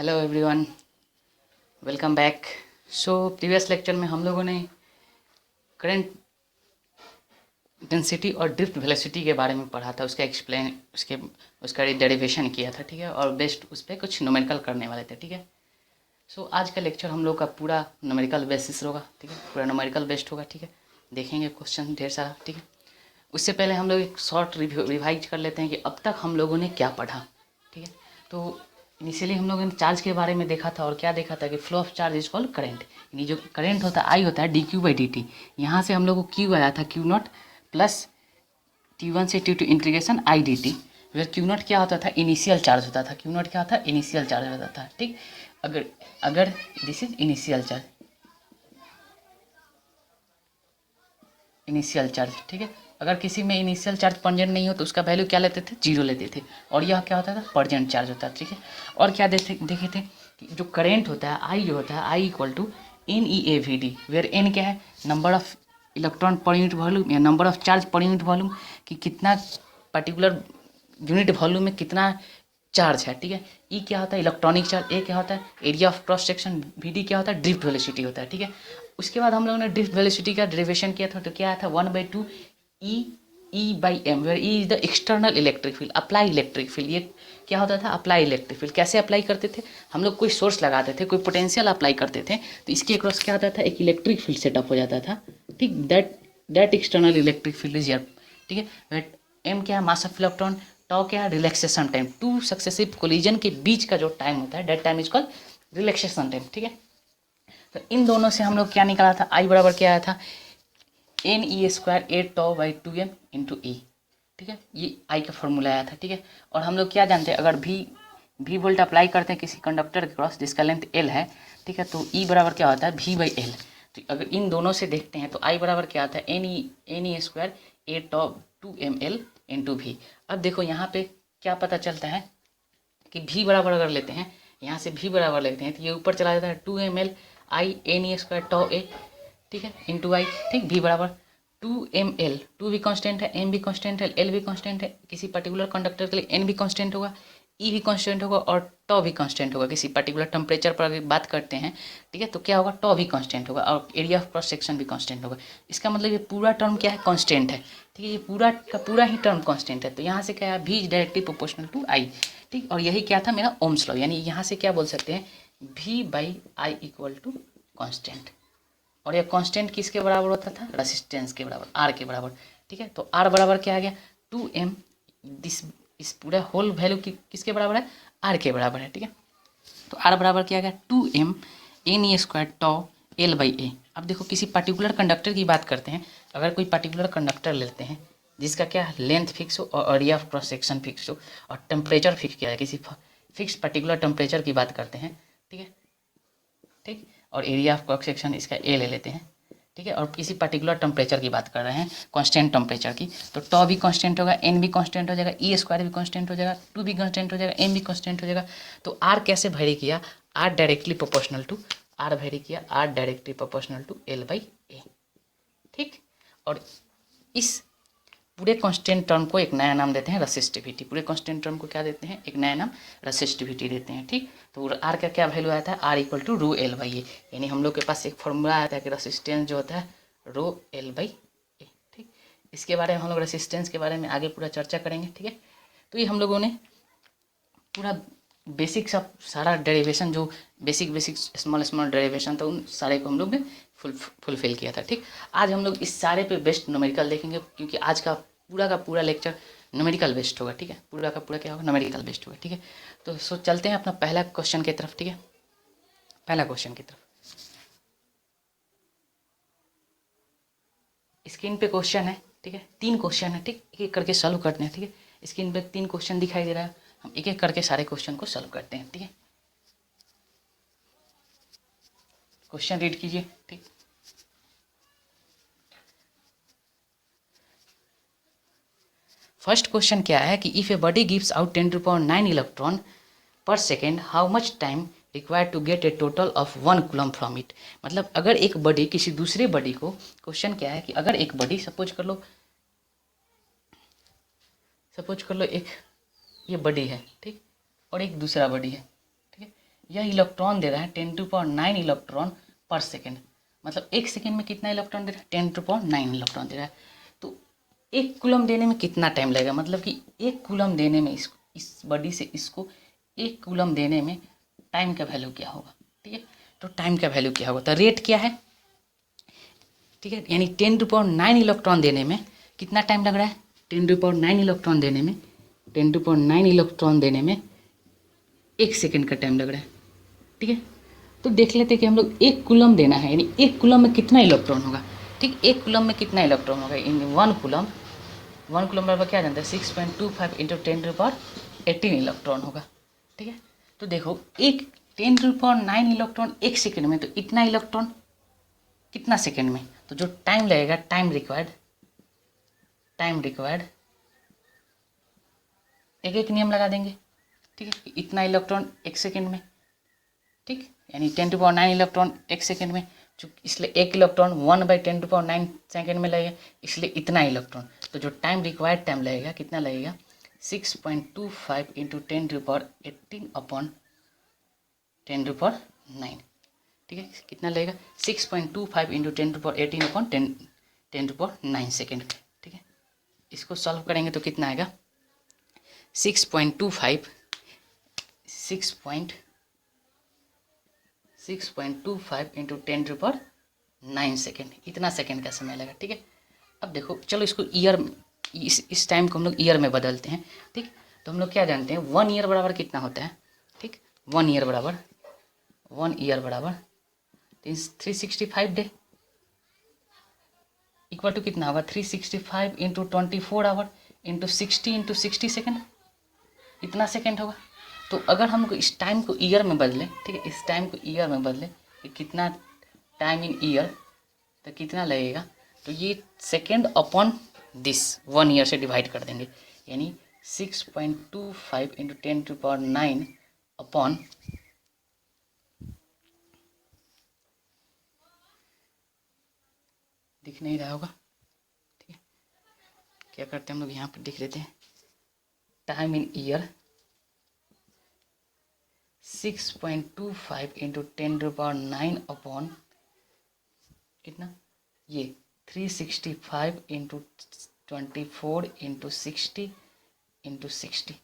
Hello everyone, welcome back. So previous lecture में हम लोगों ने करंट इंटेंसिटी और ड्रिफ्ट वेलोसिटी के बारे में पढ़ा था, उसका एक्सप्लेन उसका डेरिवेशन किया था, ठीक है। और बेस्ड उस पर कुछ न्यूमेरिकल करने वाले थे, ठीक है। सो आज का लेक्चर हम लोग का पूरा न्यूमेरिकल बेसिस होगा, ठीक है, पूरा न्यूमेरिकल बेस्ड होगा, ठीक है। देखेंगे क्वेश्चन ढेर सारा, ठीक है। उससे पहले हम लोग एक शॉर्ट रिवाइज कर लेते हैं कि अब तक हम लोगों ने क्या पढ़ा, ठीक है। तो इनिशियली हम लोगों ने चार्ज के बारे में देखा था, और क्या देखा था कि flow of charge is called current. यानी जो करंट होता है आई होता है D Q by D T. यहाँ से हम लोग को क्यू आया था Q naught plus T one से T two integration I D T. फिर क्यू नॉट क्या होता था, इनिशियल चार्ज होता था। क्यू नॉट क्या होता है, इनिशियल चार्ज होता था, ठीक। अगर अगर दिस इज इनिशियल चार्ज, ठीक है। अगर किसी में इनिशियल चार्ज परजेंट नहीं हो तो उसका वैल्यू क्या लेते थे, जीरो लेते थे। और यह क्या होता था, परजेंट चार्ज होता है, ठीक है। और क्या देखे थे कि जो करेंट होता है आई, जो होता है I equal to N E A we D, where N क्या है, number of electron per unit volume या number of charge per unit volume, कि कितना पर्टिकुलर यूनिट वॉल्यूम में कितना चार्ज है, ठीक है। ई क्या होता है, इलेक्ट्रॉनिक चार्ज। ए क्या होता है, area of cross section. V D क्या होता है, ड्रिफ्ट वेलोसिटी होता है, ठीक है। उसके बाद हम लोगों ने ड्रिफ्ट वेलोसिटी का डेरिवेशन किया था, तो क्या आया था, 1/2 E by M, where E is the external electric field, apply electric field. ये क्या होता था, अप्लाई इलेक्ट्रिक फील्ड। कैसे अप्लाई करते थे हम लोग, कोई सोर्स लगाते थे, कोई पोटेंशियल अप्लाई करते थे, तो इसके अक्रॉस क्या होता था, एक इलेक्ट्रिक फील्ड सेटअप हो जाता था, ठीक। That external electric field is यर, ठीक है। एम क्या है, मास ऑफ इलेक्ट्रॉन। टॉ क्या है, relaxation time. Two successive collision के बीच का जो टाइम होता है, that time is called relaxation time, ठीक है। तो इन दोनों से हम लोग क्या निकाला था, आई बराबर क्या आया था, N E square A tau by two M into E, ठीक है। ये आई का फॉर्मूला आया था, ठीक है। और हम लोग क्या जानते हैं, अगर भी वोल्ट अप्लाई करते हैं किसी कंडक्टर के क्रॉस जिसका लेंथ एल है, ठीक है, तो ई बराबर क्या होता है, भी बाई एल। तो अगर इन दोनों से देखते हैं तो आई बराबर क्या आता है, N E square A tau to M L into V. अब देखो यहाँ पे क्या पता चलता है कि भी बराबर अगर लेते हैं, यहाँ से भी बराबर लेते हैं तो ये ऊपर चला जाता है 2 ml I N E square tau A, ठीक है, इंटू आई, ठीक। भी बराबर 2 ml, टू भी कांस्टेंट है, एम भी कांस्टेंट है, एल भी कांस्टेंट है। किसी पर्टिकुलर कंडक्टर के लिए एन भी कांस्टेंट होगा, ई भी कांस्टेंट होगा और टॉ भी कांस्टेंट होगा। किसी पर्टिकुलर टेम्परेचर पर अगर बात करते हैं, ठीक है, तो क्या होगा, टॉ भी कांस्टेंट होगा और एरिया ऑफ क्रॉस सेक्शन भी कांस्टेंट होगा। इसका मतलब ये पूरा टर्म क्या है, कांस्टेंट है, ठीक है। ये पूरा का पूरा ही टर्म कांस्टेंट है। तो यहाँ से क्या है, भी इज डायरेक्टली प्रोपोर्शनल टू आई, ठीक। और यही क्या था मेरा ओम्स लॉ, यानी यहाँ से क्या बोल सकते हैं, V by I equal to constant. और यह कांस्टेंट किसके बराबर होता था, रेसिस्टेंस के बराबर, आर के बराबर, ठीक है। तो आर बराबर क्या आ गया, 2m, दिस इस पूरा होल वैल्यू किसके बराबर है, आर के बराबर है, ठीक है। तो आर बराबर क्या आ गया, 2m N E square tau L by A. अब देखो किसी पर्टिकुलर कंडक्टर की बात करते हैं, अगर कोई पर्टिकुलर कंडक्टर लेते हैं जिसका क्या लेंथ फिक्स हो और area of cross section fix हो और टेम्परेचर फिक्स किया है, किसी फिक्स पर्टिकुलर टेम्परेचर की बात करते हैं, ठीक है, ठीक। और एरिया ऑफ क्रॉस सेक्शन इसका ए ले लेते हैं, ठीक है। और किसी पर्टिकुलर टेम्परेचर की बात कर रहे हैं, कांस्टेंट टेम्परेचर की, तो टॉ भी कांस्टेंट होगा, एन भी कांस्टेंट हो जाएगा, ई स्क्वायर भी कांस्टेंट हो जाएगा, टू भी कांस्टेंट हो जाएगा, एम भी कांस्टेंट हो जाएगा। तो आर कैसे वेरी किया, R directly proportional to R vary किया, R directly proportional to L by A, ठीक। और इस पूरे कांस्टेंट टर्म को एक नया नाम देते हैं रेसिस्टिविटी। पूरे कांस्टेंट टर्म को क्या देते हैं, एक नया नाम रेसिस्टिविटी देते हैं, ठीक। तो आर का क्या वैल्यू आया था, R equal to rho L by A. यानी हम लोग के पास एक फॉर्मूला आया था कि रेसिस्टेंस जो होता है रो एल बाई ए, ठीक। इसके बारे में हम लोग रेसिस्टेंस के बारे में आगे पूरा चर्चा करेंगे, ठीक है। तो ये हम लोगों ने पूरा बेसिक सब सारा डेरिवेशन, जो बेसिक स्मॉल डेरिवेशन था, उन सारे को हम लोग ने फुलफिल किया था, ठीक। आज हम लोग इस सारे पे बेस्ट न्यूमेरिकल देखेंगे, क्योंकि आज का पूरा लेक्चर न्यूमेरिकल बेस्ड होगा, ठीक है। पूरा का पूरा क्या होगा, न्यूमेरिकल बेस्ड होगा, ठीक है। तो सो चलते हैं अपना पहला क्वेश्चन की तरफ, ठीक है। पहला क्वेश्चन की तरफ, स्क्रीन पे क्वेश्चन है, ठीक है। 3 क्वेश्चन है, ठीक। एक एक करके सॉल्व करते हैं, ठीक है। स्क्रीन पे 3 क्वेश्चन दिखाई दे रहा है, हम एक एक करके सारे क्वेश्चन को सॉल्व करते हैं, ठीक है। क्वेश्चन रीड कीजिए, ठीक। फर्स्ट क्वेश्चन क्या है कि if a body gives out 10⁹ electron per second, how much time required to get a total of 1 coulomb from it. मतलब अगर एक बॉडी किसी दूसरे बॉडी को, क्वेश्चन क्या है कि अगर एक बॉडी सपोज कर लो एक ये बॉडी है, ठीक, और एक दूसरा बॉडी है, ठीक है। यह इलेक्ट्रॉन दे रहा है 10⁹ इलेक्ट्रॉन पर सेकेंड, मतलब एक सेकेंड में कितना इलेक्ट्रॉन दे रहा है 10⁹ इलेक्ट्रॉन दे रहा है। तो एक कूलम देने में कितना टाइम लगेगा, मतलब कि एक कूलम देने में इस बॉडी से इसको एक कूलम देने में टाइम का वैल्यू क्या होगा, ठीक है। तो टाइम का वैल्यू क्या होगा, तो रेट क्या है, ठीक है, यानी 10⁹ इलेक्ट्रॉन देने में कितना टाइम लग रहा है, 10⁹ इलेक्ट्रॉन देने में 10⁹ इलेक्ट्रॉन देने में एक सेकेंड का टाइम लग रहा है, ठीक है। तो देख लेते हैं कि हम लोग एक कूलम देना है, यानी एक कूलम में कितना इलेक्ट्रॉन होगा, ठीक, एक कूलम में कितना इलेक्ट्रॉन होगा इन वन कूलम बराबर क्या जानते हैं 6.25 इंटू 10⁻18 इलेक्ट्रॉन होगा, ठीक है। तो देखो एक 10⁹ इलेक्ट्रॉन एक सेकेंड में, तो इतना इलेक्ट्रॉन कितना सेकेंड में, तो जो टाइम लगेगा टाइम रिक्वायर्ड एक एक नियम लगा देंगे, ठीक है। इतना इलेक्ट्रॉन एक सेकेंड में, ठीक, यानी 10⁹ इलेक्ट्रॉन एक सेकेंड में, इसलिए एक इलेक्ट्रॉन 1/10⁹ सेकेंड में लगेगा, इसलिए इतना इलेक्ट्रॉन। तो जो टाइम रिक्वायर्ड टाइम लगेगा कितना लगेगा 6.25 इंटू 10⁻18 अपॉन 10⁹, ठीक है। कितना लगेगा 6.25 इंटू 10⁻18 अपॉन 10⁹ सेकेंड, ठीक है। इसको सॉल्व करेंगे तो कितना आएगा 6.25 इंटू 10⁹ सेकेंड, इतना सेकेंड का समय लगा, ठीक है। अब देखो चलो इसको ईयर, इस टाइम को हम लोग ईयर में बदलते हैं, ठीक। तो हम लोग क्या जानते हैं 1 ईयर बराबर कितना होता है, ठीक, 1 ईयर बराबर 365 डे इक्वल टू कितना होगा 365 इंटू 24 आवर इंटू 60 सेकेंड, इतना सेकेंड होगा। तो अगर हम इस टाइम को ईयर में बदलें, ठीक है, इस टाइम को ईयर में बदलें कि कितना टाइम इन ईयर, तो कितना लगेगा, तो ये सेकेंड अपॉन दिस 1 ईयर से डिवाइड कर देंगे, यानी 6.25 इंटू 10⁹ अपॉन दिख नहीं रहा होगा, ठीक है। क्या करते हैं हम लोग यहाँ पर लिख लेते हैं time in year 6.25 into 10⁹ upon कितना, ये 365 इंटू 24 इंटू 60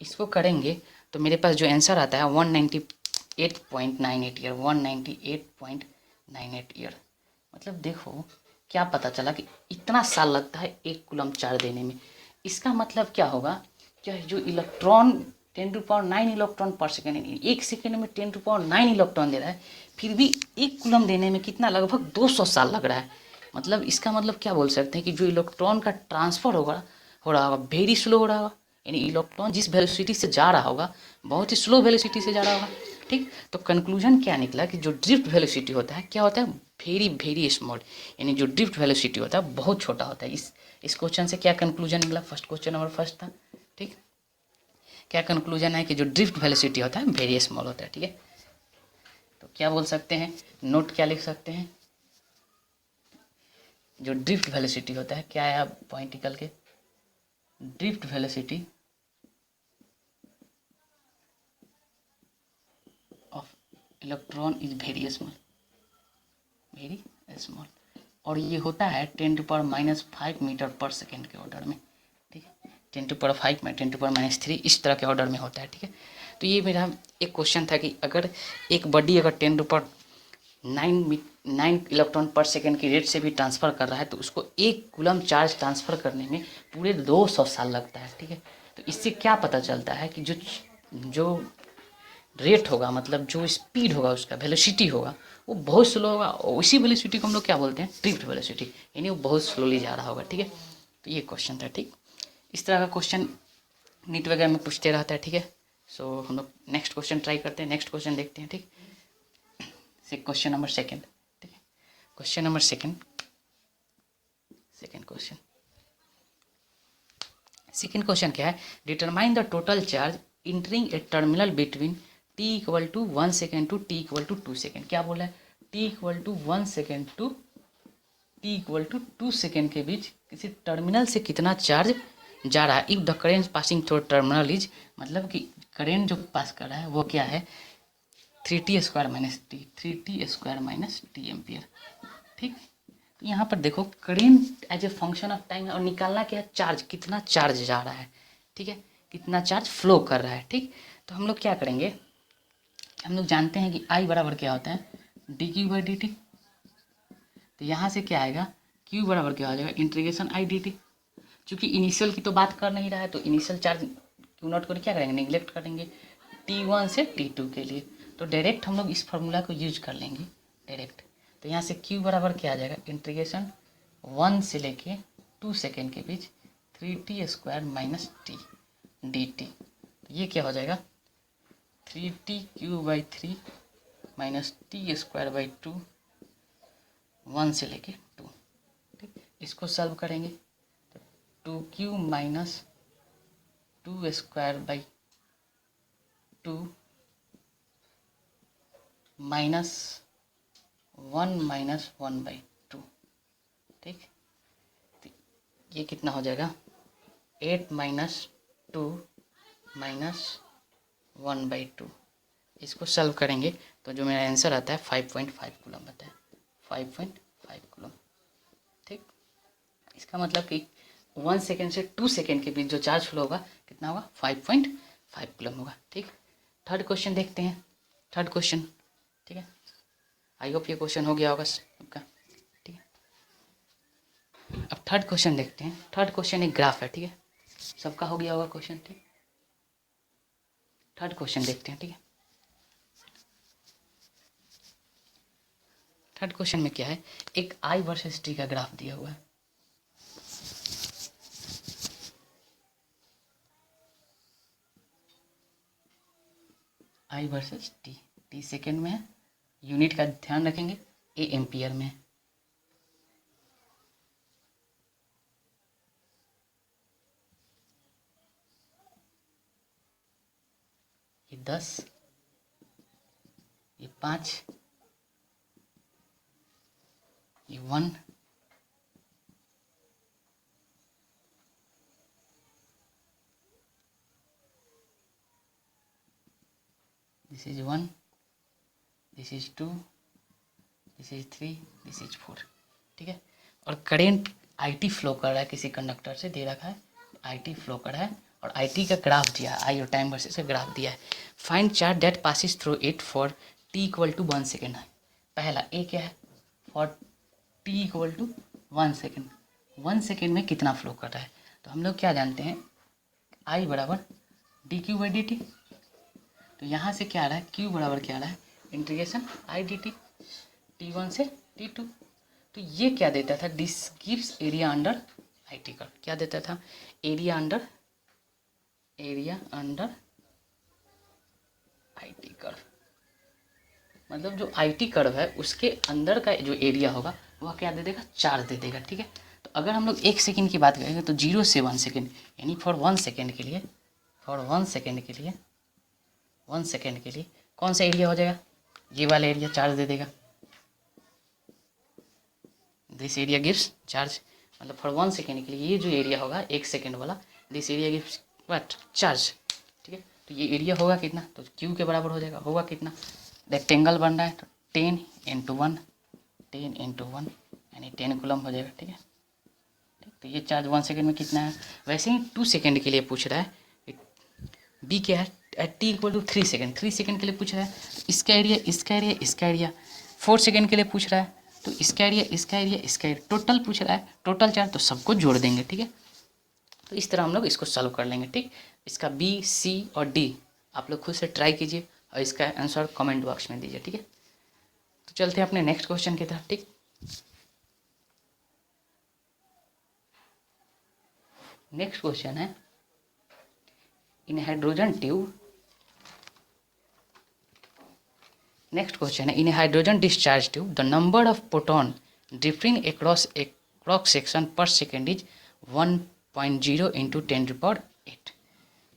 इसको करेंगे तो मेरे पास जो आंसर आता है 198.98 ईयर, 198.98 ईयर। मतलब देखो क्या पता चला कि इतना साल लगता है एक कूलम चार्ज देने में। इसका मतलब क्या होगा, क्या जो इलेक्ट्रॉन 10⁹ इलेक्ट्रॉन पर सेकेंड, एक सेकेंड में 10⁹ इलेक्ट्रॉन दे रहा है, फिर भी एक कूलम देने में कितना लगभग 200 साल लग रहा है। मतलब इसका मतलब क्या बोल सकते हैं कि जो इलेक्ट्रॉन का ट्रांसफ़र हो रहा होगा वेरी स्लो हो रहा होगा, यानी इलेक्ट्रॉन जिस वेलोसिटी से जा रहा होगा बहुत ही स्लो वेलोसिटी से जा रहा होगा, ठीक। तो कंक्लूजन क्या निकला कि जो ड्रिफ्ट वेलोसिटी होता है क्या होता है वेरी स्मॉल, यानी जो ड्रिफ्ट वेलोसिटी होता है बहुत छोटा होता है। इस क्वेश्चन से क्या कंक्लूजन निकला, फर्स्ट क्वेश्चन नंबर फर्स्ट था, ठीक। क्या कंक्लूजन है कि जो ड्रिफ्ट वेलोसिटी होता है वेरी स्मॉल होता है, ठीक है। तो क्या बोल सकते हैं, नोट क्या लिख सकते हैं, जो ड्रिफ्ट वेलोसिटी होता है क्या है पॉइंट निकल के, drift velocity of electron is very small, और ये होता है 10⁻⁵ मीटर पर सेकेंड के ऑर्डर में, ठीक है, 10⁵ में 10⁻³ इस तरह के ऑर्डर में होता है, ठीक है। तो ये मेरा एक क्वेश्चन था कि अगर एक बॉडी अगर 10⁹ इलेक्ट्रॉन पर सेकेंड की रेट से भी ट्रांसफ़र कर रहा है तो उसको एक कूलम चार्ज ट्रांसफ़र करने में पूरे 200 साल लगता है, ठीक है। तो इससे क्या पता चलता है कि जो रेट होगा, मतलब जो स्पीड होगा उसका वेलोसिटी होगा वो बहुत स्लो होगा, और उसी वेलोसिटी को हम लोग क्या बोलते हैं ड्रिफ्ट वेलोसिटी, यानी वो बहुत स्लोली जा रहा होगा, ठीक है। तो ये क्वेश्चन था, ठीक। इस तरह का क्वेश्चन नीट वगैरह में पूछते रहता है, ठीक है। सो हम लोग नेक्स्ट क्वेश्चन ट्राई करते हैं, नेक्स्ट क्वेश्चन देखते हैं, ठीक। क्वेश्चन नंबर सेकेंड, ठीक है, क्वेश्चन नंबर सेकेंड क्वेश्चन क्या है, determine the total charge entering a terminal between t = 1 second to t = 2 second. क्या बोला है, t = 1 second to t = 2 second के बीच किसी टर्मिनल से कितना चार्ज जा रहा है। If the current passing through terminal is, मतलब कि करेंट जो पास कर रहा है वो क्या है 3t² minus T, 3t² minus T ampere. ठीक, तो यहाँ पर देखो current as a function of time है और निकालना क्या है, चार्ज, कितना चार्ज जा रहा है। ठीक है, कितना चार्ज फ्लो कर रहा है। ठीक, तो हम लोग क्या करेंगे, हम लोग जानते हैं कि I बराबर क्या होता है, dq/dt। तो यहाँ से क्या आएगा, q बराबर क्या हो जाएगा, इंटीग्रेशन I/dt। चूँकि इनिशियल की तो बात कर नहीं रहा है तो इनिशियल चार्ज Q0 को क्या करेंगे, निगलेक्ट करेंगे T1 से T2 के लिए। तो डायरेक्ट हम लोग इस फार्मूला को यूज कर लेंगे डायरेक्ट। तो यहाँ से q बराबर क्या आ जाएगा, इंटीग्रेशन 1 से लेके 2 सेकेंड के बीच 3t² माइनस टी dt। तो ये क्या हो जाएगा, 3t³ माइनस t²/2, 1 से लेके 2। ठीक, इसको सॉल्व करेंगे तो 2q माइनस 2² माइनस 1 माइनस 1/2। ठीक, तो ये कितना हो जाएगा, 8 माइनस 2 माइनस 1/2। इसको सॉल्व करेंगे तो जो मेरा आंसर आता है 5.5 कूलम आता है, 5.5 कूलम। ठीक, इसका मतलब कि 1 सेकेंड से 2 सेकेंड के बीच जो चार्ज फ्लो होगा कितना होगा, 5.5 कूलम होगा। ठीक, थर्ड क्वेश्चन देखते हैं, थर्ड क्वेश्चन। ठीक है, आई होप ये क्वेश्चन हो गया होगा सबका। ठीक है, अब थर्ड क्वेश्चन देखते हैं। थर्ड क्वेश्चन एक ग्राफ है। ठीक है, सबका हो गया होगा क्वेश्चन। ठीक, थर्ड क्वेश्चन देखते हैं। ठीक है, थर्ड क्वेश्चन में क्या है, एक I वर्सेस T का ग्राफ दिया हुआ है। I versus T, T second में है, यूनिट का ध्यान रखेंगे, A एम्पियर में है। ये 10, ये 5, ये 1, this is 1, this is 2, this is 3, this is 4। ठीक है, और करेंट IT फ्लो कर रहा है, किसी कंडक्टर से दे रखा है IT फ्लो कर रहा है और IT का ग्राफ दिया है, I और टाइम वर्सेस का ग्राफ दिया है। Find charge that passes through it for t=1 second है। पहला A क्या है, फॉर t=1 सेकेंड, 1 सेकेंड में कितना फ्लो कर रहा है। तो हम लोग क्या जानते हैं, I बराबर dq/dt। तो यहाँ से क्या आ रहा है, q बराबर क्या आ रहा है, इंटीग्रेशन I/dt, T1 से T2। तो ये क्या देता था, this gives area under IT curve. क्या देता था, एरिया अंडर IT कर्व। मतलब जो IT कर्व है उसके अंदर का जो एरिया होगा वह क्या दे देगा, चार्ज दे देगा। ठीक है, तो अगर हम लोग 1 सेकेंड की बात करेंगे तो 0 से 1 सेकेंड, यानी फॉर 1 सेकेंड के लिए, 1 सेकेंड के लिए कौन सा एरिया हो जाएगा, ये वाला एरिया चार्ज दे देगा। दिस एरिया गिव्स चार्ज, मतलब फॉर 1 सेकेंड के लिए ये जो एरिया होगा 1 सेकेंड वाला, this area gives what, charge. ठीक है, तो ये एरिया होगा कितना, तो Q के बराबर हो जाएगा, होगा कितना, रेक्टेंगल बन रहा है तो 10 × 1, 10 × 1 यानी 10 कूलम हो जाएगा। ठीक है, ठीक, तो ये चार्ज 1 सेकेंड में कितना है। वैसे ही 2 सेकेंड के लिए पूछ रहा है, B क्या है, एट t=3 सेकेंड, 3 सेकेंड के लिए पूछ रहा है, इसका एरिया, इसका एरिया, इसका एरिया। 4 सेकेंड के लिए पूछ रहा है तो इसका एरिया, इसका एरिया, इसका एरिया, टोटल पूछ रहा है, टोटल चार्ज, तो सबको जोड़ देंगे। ठीक है, तो इस तरह हम लोग इसको सॉल्व कर लेंगे। ठीक, इसका B, C और D आप लोग खुद से ट्राई कीजिए और इसका आंसर कमेंट बॉक्स में दीजिए। ठीक है, तो चलते हैं अपने नेक्स्ट क्वेश्चन की तरफ। ठीक, नेक्स्ट क्वेश्चन है, in hydrogen tube, next question है, in hydrogen discharge tube the number of proton drifting across a cross section per second is 1.0 × 10⁸।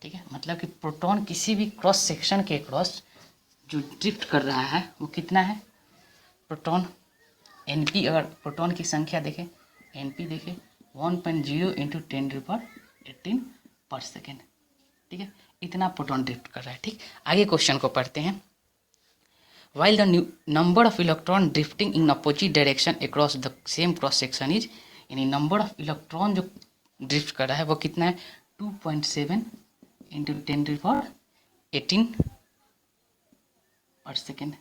ठीक है, मतलब कि प्रोटॉन किसी भी क्रॉस सेक्शन के क्रॉस जो ड्रिफ्ट कर रहा है वो कितना है, प्रोटॉन NP, अगर प्रोटॉन की संख्या देखें, NP देखें 1.0 × 10⁸ पर सेकेंड। ठीक है, इतना प्रोटॉन ड्रिफ्ट कर रहा है। ठीक, आगे क्वेश्चन को पढ़ते हैं। while the number of electron drifting in opposite direction across the same cross section is, यानी नंबर ऑफ इलेक्ट्रॉन जो ड्रिफ्ट कर रहा है वो कितना है 2.7 इंटू 10⁻18 पर सेकेंड,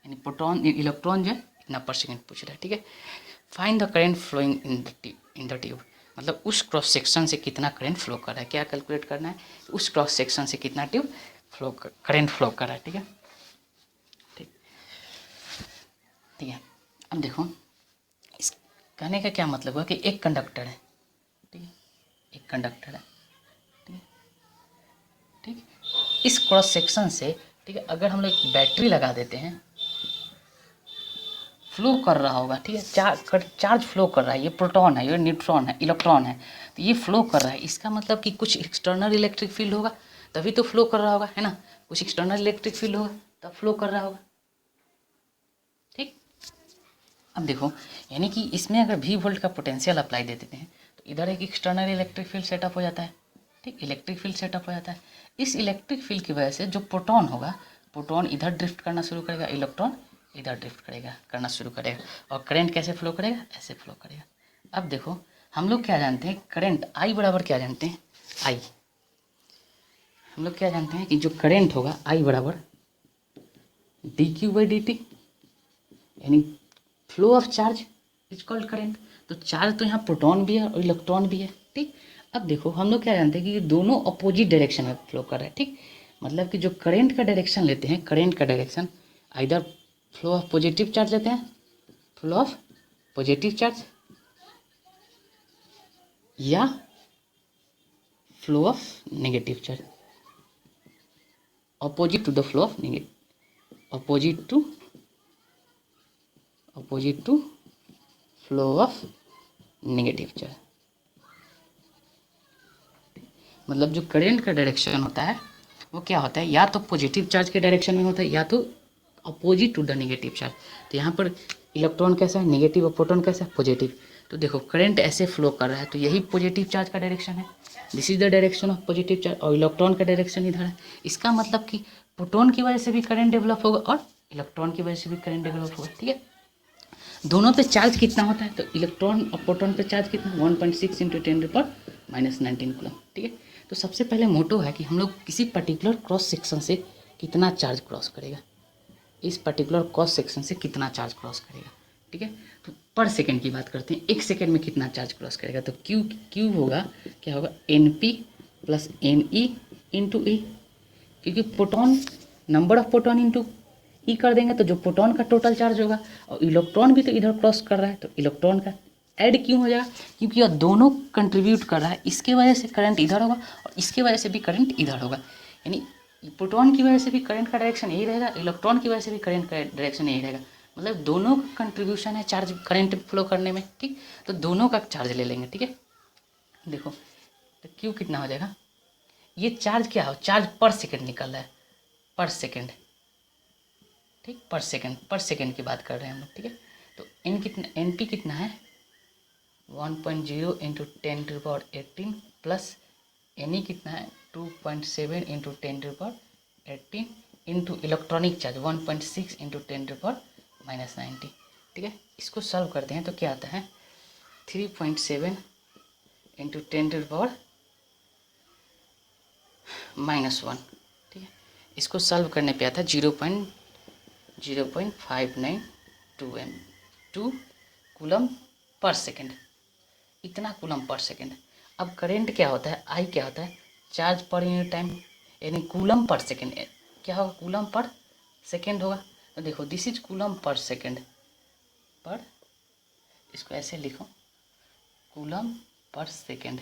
यानी प्रोटॉन इलेक्ट्रॉन जो है इतना पर सेकेंड पूछ रहा है, ठीक है। Find the current flowing in the tube, मतलब उस क्रॉस सेक्शन से कितना करंट फ्लो कर रहा है, क्या कैलकुलेट करना है, उस क्रॉस सेक्शन से कितना ट्यूब करंट फ्लो कर रहा है, ठीक है। ठीक है, अब देखो इस कहने का क्या मतलब हुआ कि एक कंडक्टर है, ठीक है, एक कंडक्टर है, ठीक है, ठीक, इस क्रॉस सेक्शन से, ठीक है, अगर हम लोग बैटरी लगा देते हैं, फ्लो कर रहा होगा, ठीक है, चार्ज फ्लो कर रहा है, ये प्रोटॉन है, ये न्यूट्रॉन है, इलेक्ट्रॉन है, तो ये फ्लो कर रहा है, इसका मतलब कि कुछ एक्सटर्नल इलेक्ट्रिक फील्ड होगा तभी तो फ्लो कर रहा होगा, है ना, कुछ एक्सटर्नल इलेक्ट्रिक फील्ड होगा तब फ्लो कर रहा होगा, ठीक। अब देखो, यानी कि इसमें अगर V वोल्ट का पोटेंशियल अप्लाई दे देते हैं तो इधर एक एक्सटर्नल इलेक्ट्रिक फील्ड सेटअप हो जाता है, ठीक, इलेक्ट्रिक फील्ड सेटअप हो जाता है। इस इलेक्ट्रिक फील्ड की वजह से जो प्रोटॉन होगा, प्रोटॉन इधर ड्रिफ्ट करना शुरू करेगा, इलेक्ट्रॉन इधर ड्रिफ्ट करना शुरू करेगा, और करंट कैसे फ्लो करेगा, ऐसे फ्लो करेगा। अब देखो हम लोग क्या जानते हैं, करंट I बराबर क्या जानते हैं, I, हम लोग क्या जानते हैं कि जो करंट होगा I बराबर dQ/dt, यानी flow of charge is called current. तो चार्ज तो यहाँ प्रोटॉन भी है और इलेक्ट्रॉन भी है, ठीक। अब देखो हम लोग क्या जानते हैं कि ये दोनों अपोजिट डायरेक्शन में फ्लो कर रहा है, ठीक, मतलब कि जो करंट का डायरेक्शन लेते हैं, करंट का direction either flow of positive charge लेते हैं, फ्लो ऑफ पॉजिटिव चार्ज, या flow of negative charge, opposite to the flow of negative, opposite to flow of negative charge. मतलब जो करंट का डायरेक्शन होता है वो क्या होता है, या तो पॉजिटिव चार्ज के डायरेक्शन में होता है या तो opposite to the negative charge. तो यहाँ पर इलेक्ट्रॉन कैसा है, नेगेटिव, और प्रोटॉन कैसा है, पॉजिटिव। तो देखो करंट ऐसे फ्लो कर रहा है तो यही पॉजिटिव चार्ज का डायरेक्शन है, this is the direction of positive charge, और इलेक्ट्रॉन का डायरेक्शन इधर है। इसका मतलब कि प्रोटॉन की वजह से भी करंट डेवलप होगा और इलेक्ट्रॉन की वजह से भी करंट डेवलप होगा, ठीक है। दोनों पे चार्ज कितना होता है, तो इलेक्ट्रॉन और प्रोटॉन पे चार्ज कितना, 1.6 इंटू 10⁻⁻19 कूलम, ठीक है। तो सबसे पहले मोटो है कि हम लोग किसी पर्टिकुलर क्रॉस सेक्शन से कितना चार्ज क्रॉस करेगा, इस पर्टिकुलर क्रॉस सेक्शन से कितना चार्ज क्रॉस करेगा, ठीक है। तो पर सेकंड की बात करते हैं, एक सेकंड में कितना चार्ज क्रॉस करेगा, तो क्यू होगा, क्या होगा, NP plus NE into E, क्योंकि proton, number of proton into E कर देंगे तो जो प्रोटॉन का टोटल चार्ज होगा, और इलेक्ट्रॉन भी तो इधर क्रॉस कर रहा है तो इलेक्ट्रॉन का ऐड क्यों हो जाएगा, क्योंकि यह दोनों कंट्रीब्यूट कर रहा है, इसके वजह से करंट इधर होगा और इसके वजह से भी करंट इधर होगा, यानी प्रोटॉन की वजह से भी करंट का डायरेक्शन यही रहेगा, इलेक्ट्रॉन की वजह से भी करंट का डायरेक्शन यही रहेगा, मतलब दोनों का कंट्रीब्यूशन है चार्ज करंट फ्लो करने में, ठीक। तो दोनों का चार्ज ले लेंगे, ठीक है। देखो तो क्यू कितना हो जाएगा, ये चार्ज क्या हो, चार्ज पर सेकेंड निकल रहा है, पर सेकेंड, ठीक, पर सेकेंड की बात कर रहे हैं हम लोग, ठीक है। तो एन कितना, NP कितना है 1.0 इंटू 10⁻18 प्लस NE कितना है 2.7 into 10⁻18 into electronic charge 1.6 into 10⁻90, ठीक है। इसको सॉल्व करते हैं तो क्या आता है 3.7 इंटू 10⁻⁻1, ठीक है। इसको सॉल्व करने पे आता है 0.0592 कूलम पर सेकेंड, इतना कूलम पर सेकेंड। अब करंट क्या होता है, I क्या होता है, चार्ज पर यूनिट टाइम, यानी कूलम पर सेकेंड, क्या होगा, कूलम पर सेकेंड होगा। तो देखो this is coulomb per second, पर इसको ऐसे लिखो कूलम पर सेकेंड,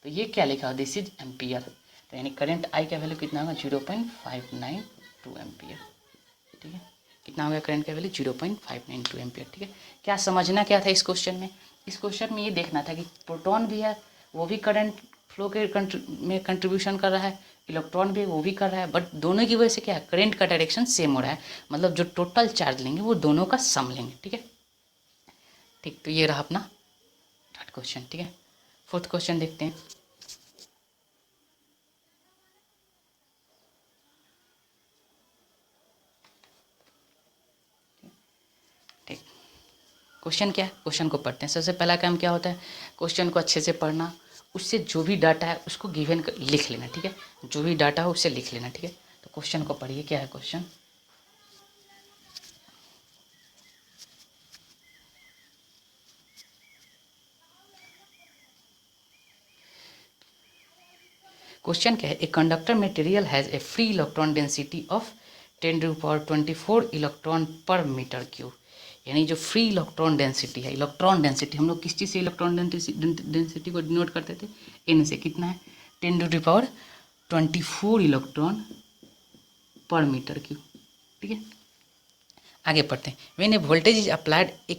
तो ये क्या लिखा, दिस इज एम्पियर। तो यानी करंट I का वैल्यू कितना होगा 0.592 एम्पियर, ठीक है। कितना हो गया करंट का वैल्यू 0.592 एम्पियर, ठीक है। क्या समझना क्या था इस क्वेश्चन में, इस क्वेश्चन में ये देखना था कि प्रोटॉन भी है वो भी करंट फ्लो के में कंट्रीब्यूशन कर रहा है, इलेक्ट्रॉन भी वो भी कर रहा है, बट दोनों की वजह से क्या है, करंट का डायरेक्शन सेम हो रहा है, मतलब जो टोटल चार्ज लेंगे वो दोनों का सम लेंगे, ठीक है। ठीक, तो ये रहा अपना थर्ड क्वेश्चन, ठीक है। फोर्थ क्वेश्चन देखते हैं। क्वेश्चन क्या है, क्वेश्चन को पढ़ते हैं। सबसे पहला काम क्या होता है, क्वेश्चन को अच्छे से पढ़ना, उससे जो भी डाटा है उसको गिवन लिख लेना, ठीक है, जो भी डाटा हो उससे लिख लेना, ठीक है। तो क्वेश्चन को पढ़िए, क्या है क्वेश्चन। क्वेश्चन क्या है, a conductor material has a free electron density of 10⁻24 electron पर मीटर क्यूब। यानी जो फ्री इलेक्ट्रॉन डेंसिटी है, इलेक्ट्रॉन डेंसिटी हम लोग किस चीज़ से इलेक्ट्रॉन डेंसिटी को डिनोट करते थे, एन से। कितना है, 10⁻24 इलेक्ट्रॉन पर मीटर क्यूब, ठीक है। आगे पढ़ते हैं। When a voltage is applied a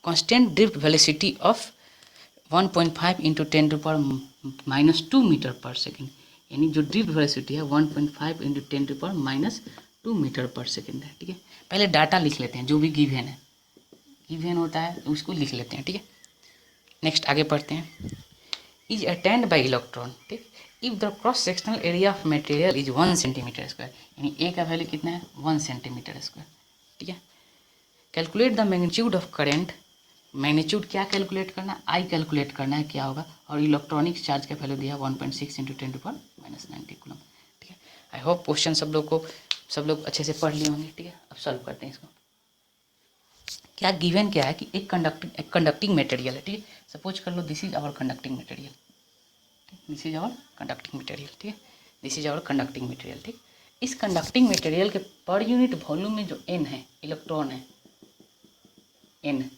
constant drift velocity of 1.5 into 10⁻⁻2 metre per second. यानी जो ड्रिफ्ट वेलोसिटी है 1.5 इंटू 10⁻⁻2 मीटर पर सेकेंड है, ठीक है। पहले डाटा लिख लेते हैं, जो भी गिवन है, गिवन होता है तो उसको लिख लेते हैं, ठीक है। नेक्स्ट आगे पढ़ते हैं। इज अटेंड बाई इलेक्ट्रॉन, ठीक। If the cross sectional area of material is 1 centimetre square, यानी ए का वैल्यू कितना है, 1 सेंटीमीटर स्क्वायर, ठीक है। Calculate the magnitude of current, magnitude क्या कैलकुलेट करना है, आई कैलकुलेट करना है क्या होगा, और इलेक्ट्रॉनिक चार्ज का वैल्यू दिया 1.6 इंटू 10⁻�90 कूलम, ठीक है। आई होप क्वेश्चन सब लोग अच्छे से पढ़ लिए होंगे, ठीक है। अब सॉल्व करते हैं इसको। क्या गिवन क्या है कि एक कंडक्टिंग मटेरियल है, ठीक है। सपोज कर लो this is our conducting material, this is our conducting material, ठीक है, this is our conducting material, ठीक। इस कंडक्टिंग मटेरियल के पर यूनिट वॉल्यूम में जो एन है, इलेक्ट्रॉन है, एन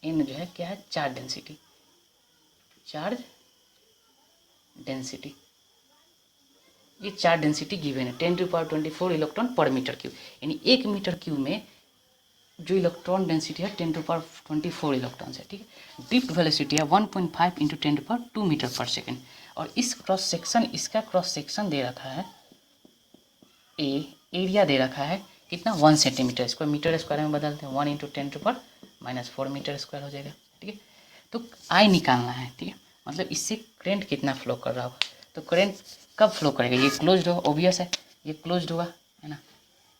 जो है क्या है, चार्ज डेंसिटी, ये चार्ज डेंसिटी गिवन है 10⁻24 इलेक्ट्रॉन पर मीटर क्यूब। यानी 1 मीटर क्यूब में जो इलेक्ट्रॉन डेंसिटी है 10⁻24 इलेक्ट्रॉन्स है, ठीक है। ड्रिफ्ट वेलोसिटी है 1.5 इंटू 10⁻2 मीटर पर सेकेंड। और इस क्रॉस सेक्शन, इसका क्रॉस सेक्शन दे रखा है एरिया दे रखा है कितना, 1 सेंटीमीटर स्क्वायर, मीटर स्क्वायर में बदलते हैं, 1 इंटू 10⁻⁻4 मीटर स्क्वायर हो जाएगा, ठीक है। तो आई निकालना है, ठीक है, मतलब इससे करंट कितना फ्लो कर रहा होगा। तो करंट कब फ्लो करेगा, ये क्लोज्ड होगा, ऑब्वियस है, ये क्लोज्ड होगा, है ना,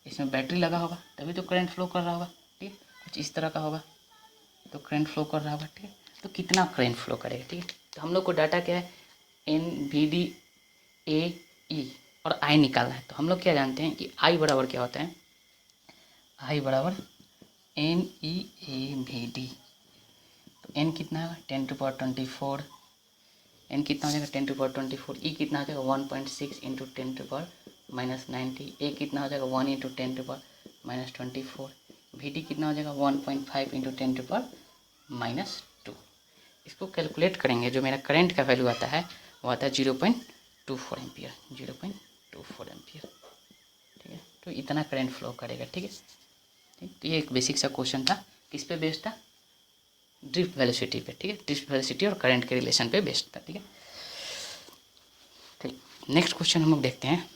इसमें बैटरी लगा होगा तभी तो करंट फ्लो कर रहा होगा, ठीक है। कुछ इस तरह का होगा तो करंट फ्लो कर रहा होगा, ठीक है। तो कितना करंट फ्लो करेगा, ठीक है। तो हम लोग को डाटा क्या है, एन वी डी ए ई और आई निकालना है। तो हम लोग क्या जानते हैं कि आई बराबर क्या होता है, आई बराबर n E A we d. तो एन कितना होगा 10⁻24, एन कितना हो जाएगा 10⁻24, ई कितना हो जाएगा 1.6 इंटू 10⁻⁻90, ए कितना हो जाएगा 1 इंटू 10⁻⁻24, वी डी कितना हो जाएगा 1.5 इंटू 10⁻⁻2। इसको कैलकुलेट करेंगे, जो मेरा करंट का वैल्यू आता है वो आता है 0.24 एम्पियर, 0.24 एम्पियर, ठीक है। तो इतना करंट फ्लो करेगा, ठीक है। ठीक, तो ये एक बेसिक सा क्वेश्चन था, किस पे बेस्ड था, ड्रिफ्ट वेलोसिटी पे, ठीक है। ड्रिफ्ट वेलोसिटी और करंट के रिलेशन पे बेस्ड था, ठीक है। ठीक, नेक्स्ट क्वेश्चन हम लोग देखते हैं।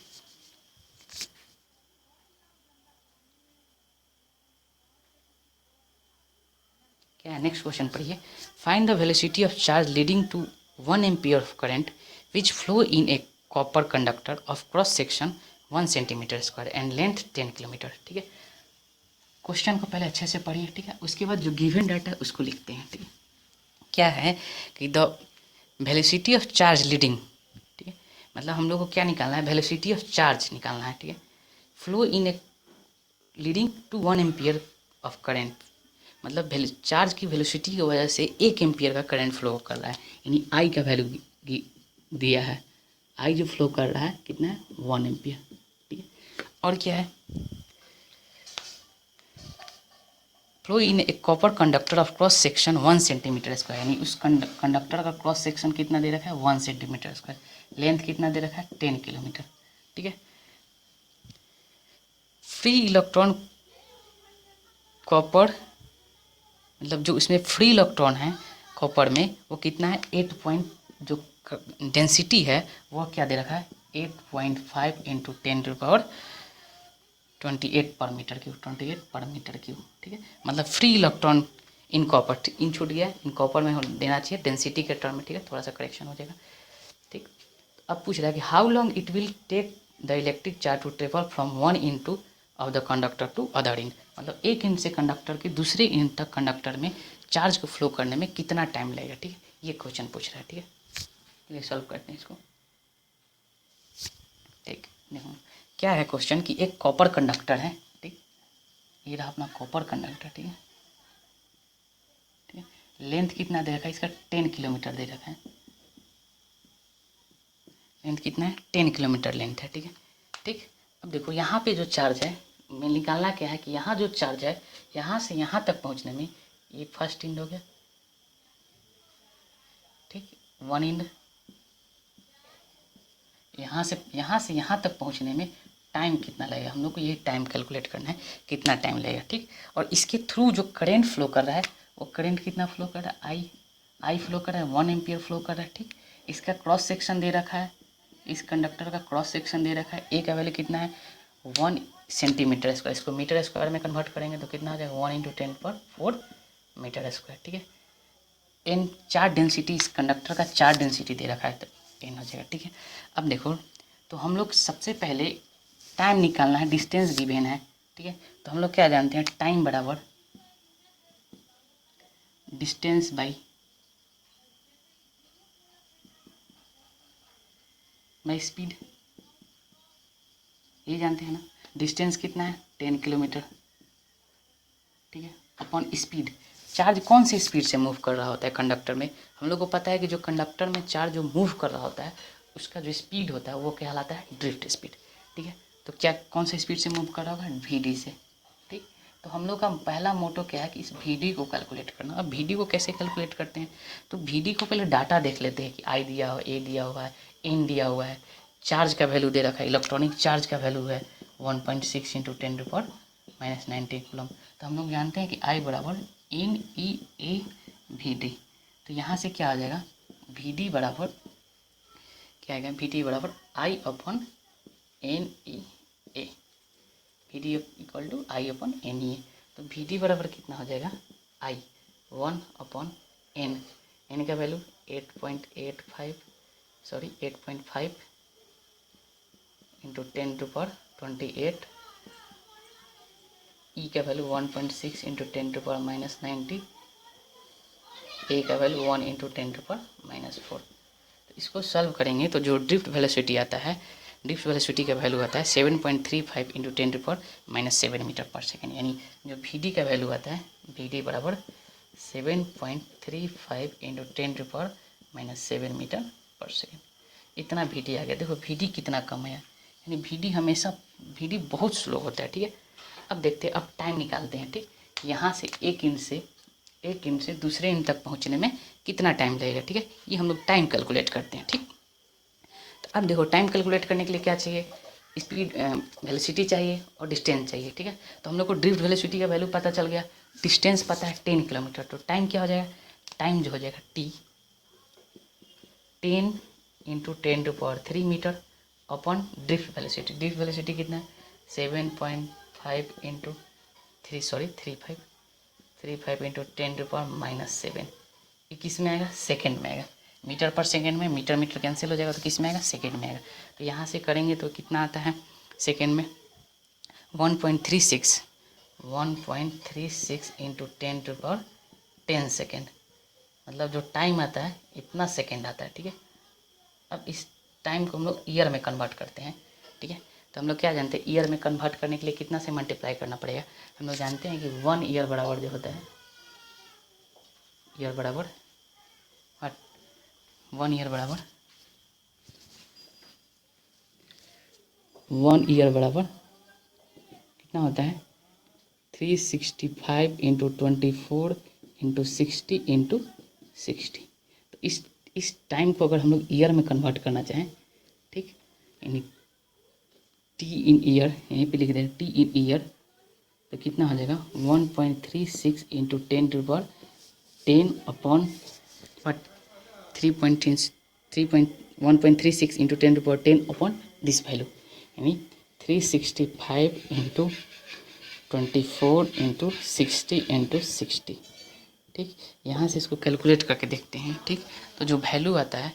क्या है नेक्स्ट क्वेश्चन पढ़िए। Find the velocity of charge leading to 1 ampere of current which flow in a copper conductor of cross section 1 centimetre square and length 10 kilometre, ठीक है। क्वेश्चन को पहले अच्छे से पढ़िए, ठीक है, उसके बाद जो गिवन डाटा है उसको लिखते हैं, ठीक है। क्या है कि the velocity of charge leading, ठीक है, मतलब हम लोग को क्या निकालना है, वेलोसिटी ऑफ चार्ज निकालना है, ठीक है। Flow in a leading to 1 ampere of current, मतलब चार्ज की वेलोसिटी की वजह से 1 एम्पियर का करंट फ्लो कर रहा है, यानी आई का वैल्यू दिया है, आई जो फ्लो कर रहा है कितना है 1 एम्पियर, ठीक है। और क्या है, flow in a copper conductor of cross section 1 centimetre square, यानी उस कंडक्टर का क्रॉस सेक्शन कितना दे रखा है 1 सेंटीमीटर स्क्वायर, लेंथ कितना दे रखा है 10 किलोमीटर, ठीक है। फ्री इलेक्ट्रॉन कॉपर, मतलब जो इसमें फ्री इलेक्ट्रॉन है कॉपर में वो कितना है 8 पॉइंट, जो डेंसिटी है वो क्या दे रखा है 8.5 इंटू 10⁻28 पर मीटर क्यूब, 28 पर मीटर क्यूब, ठीक है। मतलब फ्री इलेक्ट्रॉन इन कॉपर, इन छूट गया, इन कॉपर में देना चाहिए डेंसिटी के टर्म में, ठीक है, थोड़ा सा करेक्शन हो जाएगा, ठीक। अब पूछ रहा है कि how long it will take the electric charge to travel from 1 into of the conductor to other end, मतलब एक इंड से कंडक्टर के दूसरे इंड तक कंडक्टर में चार्ज को फ्लो करने में कितना टाइम लगेगा। ठीक है, ये क्वेश्चन पूछ रहा है। ठीक है, चलिए सॉल्व करते हैं इसको। ठीक, देखो क्या है क्वेश्चन कि एक कॉपर कंडक्टर है। ठीक, ये रहा अपना कॉपर कंडक्टर। ठीक है, ठीक है, लेंथ कितना दे रखा है इसका, 10 किलोमीटर दे रखा है। लेंथ कितना है, 10 किलोमीटर लेंथ है। ठीक है, ठीक, अब देखो यहाँ पे जो चार्ज है, मैं निकालना क्या है कि यहाँ जो चार्ज है यहाँ से यहाँ तक पहुँचने में, ये फर्स्ट इंड हो गया। ठीक, वन इंड, यहाँ से यहाँ तक पहुँचने में टाइम कितना लगेगा, हम लोग को ये टाइम कैलकुलेट करना है, कितना टाइम लगेगा। ठीक, और इसके थ्रू जो करंट फ्लो कर रहा है वो करंट कितना फ्लो कर रहा है, आई फ्लो कर रहा है, 1 एम्पियर फ्लो कर रहा है। ठीक, इसका क्रॉस सेक्शन दे रखा है, इस कंडक्टर का क्रॉस सेक्शन दे रखा है, ए का वैल्यू कितना है 1 सेंटीमीटर स्क्वायर, इसको मीटर स्क्वायर में कन्वर्ट करेंगे तो कितना हो जाएगा 1 × 10⁴ मीटर स्क्वायर। ठीक है, एन चार्ज डेंसिटी, इस कंडक्टर का चार्ज डेंसिटी दे रखा है तो एन हो जाएगा। ठीक है, अब देखो तो हम लोग सबसे पहले टाइम निकालना है, डिस्टेंस गिवन है। ठीक है, तो हम लोग क्या जानते हैं, टाइम बराबर डिस्टेंस बाई स्पीड, ये जानते हैं ना। डिस्टेंस कितना है 10 किलोमीटर। ठीक है, अपॉन स्पीड, चार्ज कौन सी स्पीड से मूव कर रहा होता है कंडक्टर में, हम लोग को पता है कि जो कंडक्टर में चार्ज जो मूव कर रहा होता है उसका जो स्पीड होता है वो कहलाता है ड्रिफ्ट स्पीड। ठीक है, तो क्या कौन से स्पीड से मूव कर रहा होगा, वी से। ठीक, तो हम लोग का पहला मोटो क्या है कि इस वी को कैलकुलेट करना। अब वी को कैसे कैलकुलेट करते हैं, तो वी को पहले डाटा देख लेते हैं कि आई दिया हुआ, ए दिया हुआ है, एन दिया हुआ है, चार्ज का वैल्यू दे रखा है, इलेक्ट्रॉनिक चार्ज का वैल्यू है 1.6 × 10⁻90 कूलम। तो हम लोग जानते हैं कि आई बराबर NEA/VD, तो यहाँ से क्या आ जाएगा, VD बराबर क्या आएगा, VD बराबर I/NEA, VD equal to I/NEA। तो VD बराबर कितना हो जाएगा, I 1/N, N का वैल्यू 8.5 × 10⁻28, ई का वैल्यू 1.6 × 10⁻90, ए का वैल्यू 1 × 10⁻⁴। तो इसको सॉल्व करेंगे तो जो ड्रिफ्ट वेलोसिटी आता है, ड्रिफ्ट वेलोसिटी का वैल्यू आता है 7.35 × 10⁻⁷ मीटर पर सेकेंड, यानी जो वी का वैल्यू आता है, वी बराबर 7.35 × 10⁻⁷ मीटर पर सेकेंड। इतना वी आ गया। देखो वी कितना कम है, यानी वी हमेशा वी बहुत स्लो होता है। ठीक है, अब देखते हैं, अब टाइम निकालते हैं। ठीक, यहाँ से एक इंड से दूसरे इंड तक पहुँचने में कितना टाइम लगेगा। ठीक है, ये हम लोग टाइम कैलकुलेट करते हैं। ठीक, तो अब देखो टाइम कैलकुलेट करने के लिए क्या चाहिए, स्पीड वेलोसिटी चाहिए और डिस्टेंस चाहिए। ठीक है, तो हम लोग को ड्रिफ्ट वेलोसिटी का वैल्यू पता चल गया, डिस्टेंस पता है 10 किलोमीटर, तो टाइम क्या हो जाएगा, टाइम जो हो जाएगा T 10 × 10⁻³ metre upon drift velocity कितना है 7.5 × 35 × 10⁻⁷, ये किस में आएगा, सेकेंड में आएगा। मीटर पर सेकेंड में मीटर कैंसिल हो जाएगा तो किस में आएगा, सेकेंड में आएगा। तो यहाँ से करेंगे तो कितना आता है सेकेंड में 1.36 × 10⁻10 सेकेंड, मतलब जो टाइम आता है इतना सेकेंड आता है। ठीक है, अब इस टाइम को हम लोग ईयर में कन्वर्ट करते हैं। ठीक है, तो हम लोग क्या जानते हैं, ईयर में कन्वर्ट करने के लिए कितना से मल्टीप्लाई करना पड़ेगा, हम लोग जानते हैं कि 1 ईयर बराबर जो होता है, ईयर बराबर 1 ईयर बराबर 1 ईयर बराबर कितना होता है 365 × 24 × 60 × 60। तो इस टाइम को अगर हम लोग ईयर में कन्वर्ट करना चाहें, ठीक, यानी टी इन ईयर, यहीं पे लिख दें टी इन ईयर, तो कितना हो जाएगा 1.36 × 10⁻10 अपॉन 1.36 × 10⁻10 अपॉन दिस वैल्यू, यानी 365 × 24 × 60 × 60। ठीक, यहाँ से इसको कैलकुलेट करके देखते हैं। ठीक, तो जो वैल्यू आता है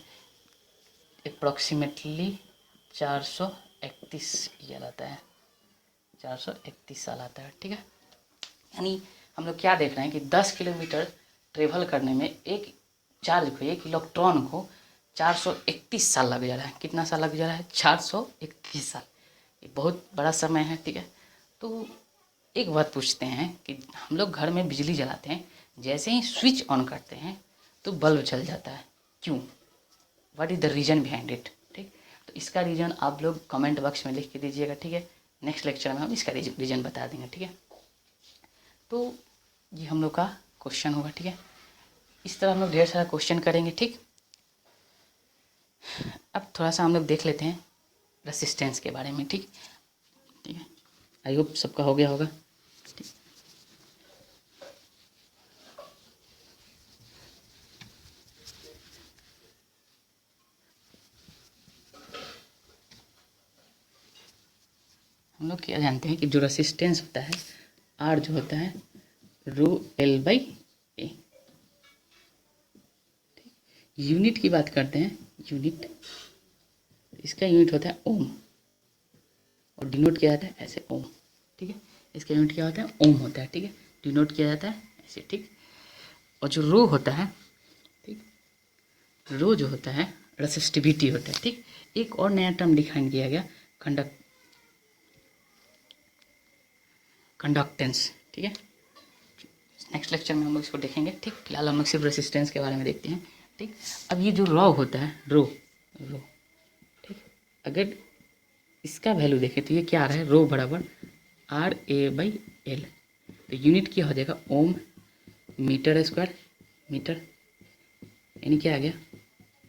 अप्रॉक्सीमेटली 431 ईयर आता है। 431 साल आता है। ठीक है, यानी हम लोग क्या देख रहे हैं कि 10 किलोमीटर ट्रेवल करने में एक चार्ज को, एक इलेक्ट्रॉन को 431 साल लग जा रहा है। कितना साल लग जा रहा है? 431 साल। ये बहुत बड़ा समय है। ठीक है, तो एक बात पूछते हैं कि हम लोग घर में बिजली जलाते हैं, जैसे ही स्विच ऑन करते हैं तो बल्ब जल जाता है, क्यों? What is the reason behind it? ठीक, तो इसका रीज़न आप लोग कमेंट बॉक्स में लिख के दीजिएगा। ठीक है, नेक्स्ट लेक्चर में हम इसका रीज़न बता देंगे। ठीक है, तो ये हम लोग का क्वेश्चन होगा। ठीक है, इस तरह हम लोग ढेर सारा क्वेश्चन करेंगे। ठीक, अब थोड़ा सा हम लोग देख लेते हैं रेसिस्टेंस के बारे में। ठीक, ठीक है, आई होप सबका हो गया होगा। ठीक, हम लोग क्या जानते हैं कि जो रेसिस्टेंस होता है, आर जो होता है rho L by A. Unit की बात करते हैं, यूनिट, इसका यूनिट होता है ओम, और डिनोट किया जाता है ऐसे ओम। ठीक है, इसका यूनिट क्या होता है? ओम होता है। ठीक है, डिनोट किया जाता है ऐसे। ठीक, और जो रो होता है, ठीक, रो जो होता है रेसिस्टिविटी होता है। ठीक, एक और नया टर्म डिफाइन किया गया, कंडक्टेंस। ठीक है, नेक्स्ट लेक्चर में हम लोग इसको देखेंगे। ठीक, फिलहाल हम लोग सिर्फ रेसिस्टेंस के बारे में देखते हैं। ठीक, अब ये जो रो होता है, रो, ठीक, अगर इसका वैल्यू देखें तो ये क्या आ रहा है? रो बराबर आर ए बाई एल। तो यूनिट क्या हो जाएगा? ओम मीटर स्क्वायर मीटर, यानी क्या आ गया?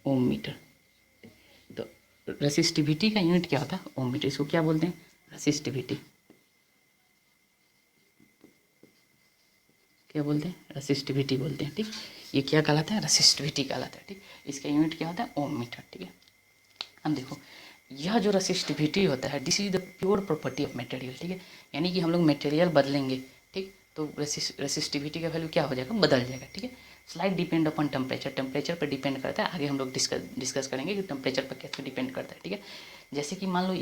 ओम मीटर। तो रेसिस्टिविटी का यूनिट क्या होता है? ओम मीटर। इसको क्या बोलते हैं? रेसिस्टिविटी। क्या बोलते हैं? रेसिस्टिविटी बोलते हैं। ठीक, ये क्या कहलाता है? रेसिस्टिविटी कहलाता है। ठीक, इसका यूनिट क्या होता है? ओम मीटर। ठीक है, अब देखो, यह जो रेसिस्टिविटी होता है, this is the pure property of material. ठीक है, यानी कि हम लोग मटेरियल बदलेंगे, ठीक, तो रेसिस्टिविटी का वैल्यू क्या हो जाएगा? बदल जाएगा। ठीक है, slide depend upon temperature, temperature पर डिपेंड करता है। आगे हम लोग डिस्कस करेंगे कि टेम्परेचर पर कैसे डिपेंड करता है। ठीक है, जैसे कि मान लो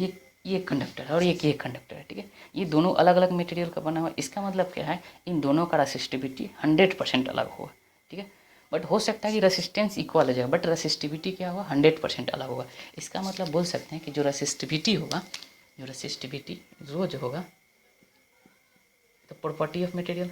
ये कंडक्टर है और ये कंडक्टर है। ठीक है, ये दोनों अलग अलग मटेरियल का बना हुआ है। इसका मतलब क्या है? इन दोनों का रेसिस्टिविटी 100% अलग होगा। ठीक है, बट हो सकता है कि रेसिस्टेंस इक्वल हो जाएगा, बट रेसिस्टिविटी क्या होगा? 100% अलग होगा। इसका मतलब बोल सकते हैं कि जो रेसिस्टिविटी होगा, जो रेसिस्टिविटी रो जो होगा, the property of material,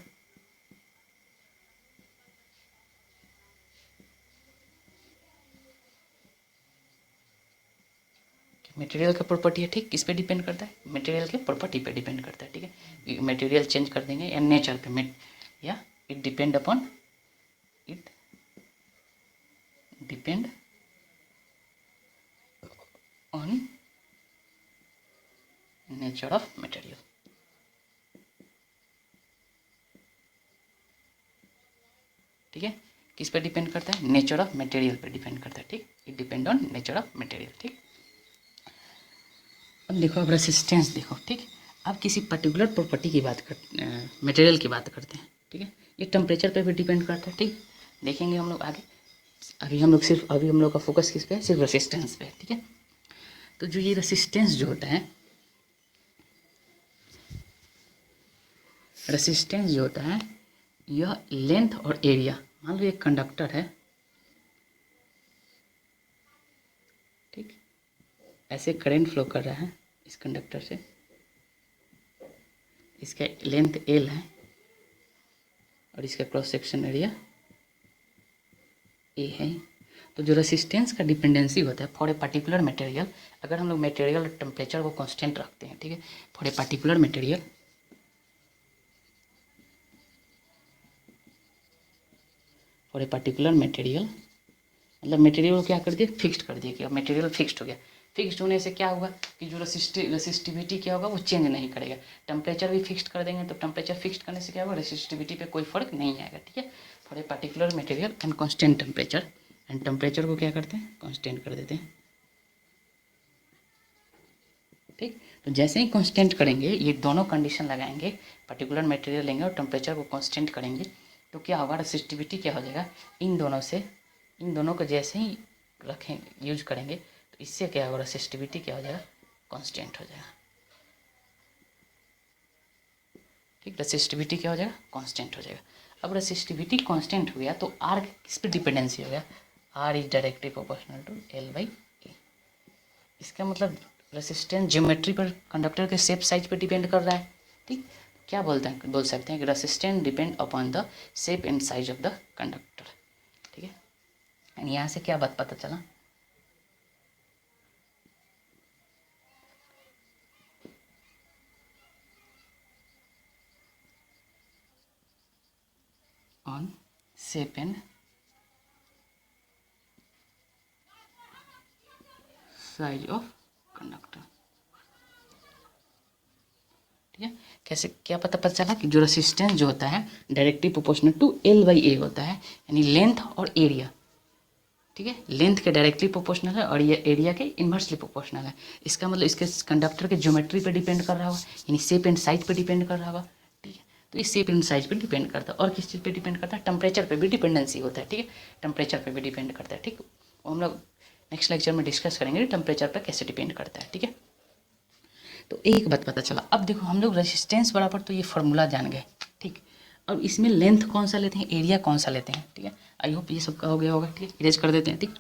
material का प्रॉपर्टी है। ठीक, किस पे डिपेंड करता है? मटेरियल के प्रॉपर्टी पे डिपेंड करता है। ठीक है, मटेरियल चेंज कर देंगे या नेचर पे, या it depend upon, it depend on nature of material. ठीक है, किस पे डिपेंड करता है? नेचर ऑफ मटेरियल पे डिपेंड करता है। ठीक, it depend on nature of material. ठीक, अब देखो, अब रेसिस्टेंस देखो। ठीक, अब किसी पर्टिकुलर प्रॉपर्टी की बात करते, मटेरियल की बात करते हैं। ठीक है, ये टेम्परेचर पे भी डिपेंड करता है। ठीक, देखेंगे हम लोग आगे। अभी हम लोग का फोकस किस पे है? सिर्फ रेसिस्टेंस पे। ठीक है, तो जो ये रेसिस्टेंस जो होता है, रेसिस्टेंस जो होता है, यह लेंथ और एरिया, मान लो एक कंडक्टर है, ठीक, ऐसे करंट फ्लो कर रहा है इस कंडक्टर से, इसका लेंथ एल है और इसका क्रॉस सेक्शन एरिया ए है। तो जो रेसिस्टेंस का डिपेंडेंसी होता है फॉर ए पर्टिकुलर मटेरियल, अगर हम लोग मटेरियल टेम्परेचर को कांस्टेंट रखते हैं, ठीक है, for a particular material, for a particular material, मतलब मटेरियल को क्या कर दिया? फिक्स्ड कर दिया कि अब मटेरियल फिक्स्ड हो गया। फिक्स्ड होने से क्या होगा कि जो रेसिस्टिविटी क्या होगा? वो चेंज नहीं करेगा। टेम्परेचर भी फिक्स्ड कर देंगे तो टेम्परेचर फिक्स्ड करने से क्या होगा? रेसिस्टिविटी पे कोई फर्क नहीं आएगा। ठीक है, for a particular material and constant temperature, and temperature को क्या करते हैं? कांस्टेंट कर देते हैं। ठीक, तो जैसे ही कांस्टेंट करेंगे, ये दोनों कंडीशन लगाएंगे, पर्टिकुलर मटेरियल लेंगे और टेम्परेचर को कांस्टेंट करेंगे, तो क्या होगा? रेसिस्टिविटी क्या हो जाएगा? इन दोनों को जैसे ही रखें, यूज करेंगे, तो इससे क्या होगा? रेसिस्टिविटी क्या हो जाएगा? कांस्टेंट हो जाएगा। ठीक। रेसिस्टिविटी क्या हो जाएगा, कांस्टेंट हो जाएगा। अब रेसिस्टिविटी कांस्टेंट हो गया तो आर किस पे डिपेंडेंसी हो गया, R is directly proportional to L by A. इसका मतलब रेसिस्टेंस ज्योमेट्री पर, कंडक्टर के शेप साइज पर डिपेंड कर रहा है। ठीक। क्या बोल सकते हैं कि resistance depend upon the shape and size of the conductor. ठीक है, यहाँ से क्या बात पता चला, on shape and size of conductor. ठीक है, कैसे क्या पता चला कि जो रेसिस्टेंस जो होता है directly proportional to L by A होता है, यानी लेंथ और एरिया। ठीक है, लेंथ के डायरेक्टली प्रोपोर्शनल है और ये एरिया के इन्वर्सली प्रोपोर्शनल है। इसका मतलब इसके कंडक्टर के ज्योमेट्री पे डिपेंड कर रहा होगा, यानी शेप एंड साइज पे डिपेंड कर रहा होगा। ठीक है, तो इस शेप एंड साइज पे डिपेंड करता है। और किस चीज़ पे डिपेंड करता है, टेम्परेचर पे भी डिपेंडेंसी होता है। ठीक है, टेम्परेचर पे भी डिपेंड करता है। ठीक, हम लोग नेक्स्ट लेक्चर में डिस्कस करेंगे टेम्परेचर पर कैसे डिपेंड करता है। ठीक है, तो एक बात पता चला। अब देखो हम लोग रेसिस्टेंस बराबर तो ये फार्मूला जान गए। ठीक, अब इसमें लेंथ कौन सा लेते हैं, एरिया कौन सा लेते हैं। ठीक है, आई होप ये सब का हो गया होगा। ठीक है, इरेज कर देते हैं। ठीक,